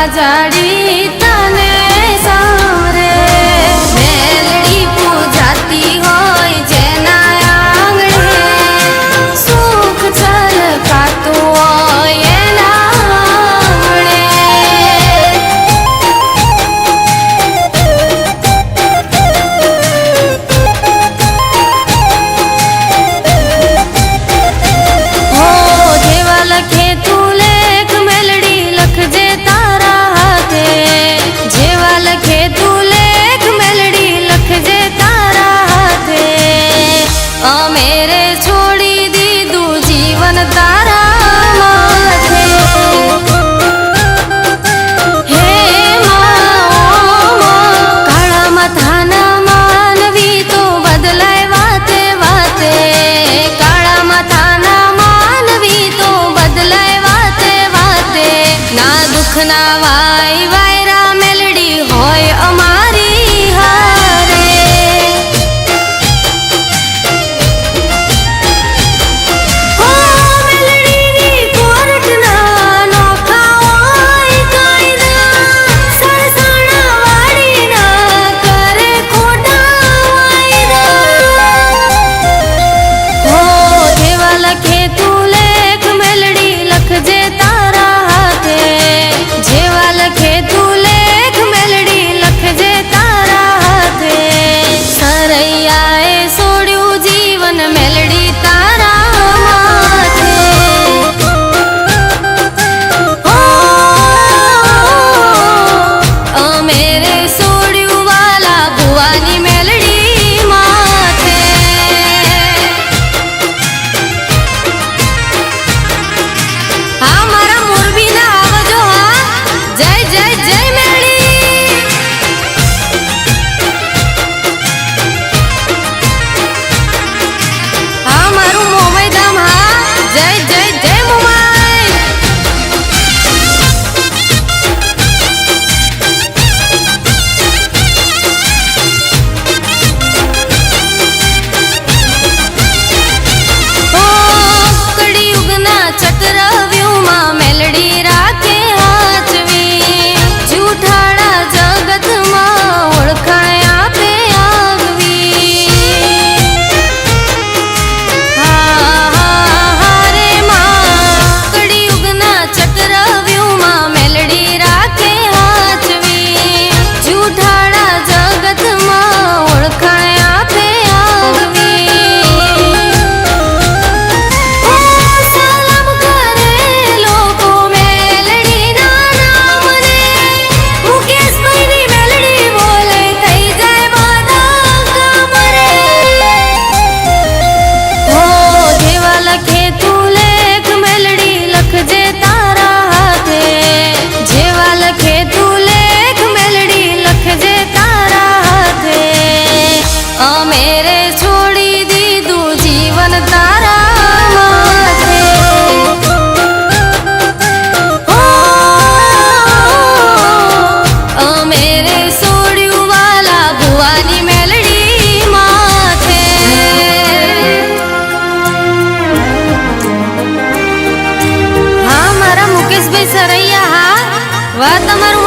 જાડી તને સારે મેલડી પૂજાતી હોય જેના આંગણે સુખ છલકાતું હોય એના આંગણે હો જેવા લખે તું લેખ મેલડી લખજે તારા હાથે જેવા લખે તું લેખ મેલડી લખજે તારા હાથે અમે રે છોડી દીધું જીવન તારા માથે હે કાળા માથાના માનવી તો બદલાય વાતે વાતે કાળા માથાના માનવી તો બદલાય વાતે વાતે ના દુઃખ ના વાય વાયરા મેલડી હોય અમારી હારે હો મેલડીની કોરટના નોખા હોય કાયદા સણસણા વાડીના કરે ખોટા વાયદા હો જેવા લખે તું લેખ મેલડી લખજે તારા હાથે જેવા લખે તું લેખ મેલડી લખજે તારા હાથે સરૈયાએ છોડ્યું જીવન મેલડી તારા માથે હો અમે રે છોડ્યું વાલા ભુવાની મેલડી માથે હા મારા મોરબીના આવજો હા જય જય જય મેલડી હા મારું મોમાઈ ધામ હા જય જય જય મોમાઈ ઓ કળિયુગના ચક્રવ્યૂહમાં મેલડી રાખે હાચવી જૂઠાડા જગતમાં ઓળખાણ આપે આગવી રે કળિયુગના ચક્રવ્યૂહમાં મેલડી રાખે હાચવી જૂઠાડા જગતમાં ઓળખાણ આપે આગવી સલામ કરે લોકો મેલડીના નામને મુકેશભાઈની મેલડી બોલે થઈ જાય બધા કામ રે હો જેવા લખે તું લેખ મેલડી લખજે તારા હાથે જેવા લખે તું લેખ મેલડી લખજે તારા હાથે અમે રે છોડી દીધું જીવન તારા માથે હો અમે રે છોડ્યું વાલા ભુવાની મેલડી માથે હા મારા મુકેશભાઈ સરૈયા હા વાહ તમારું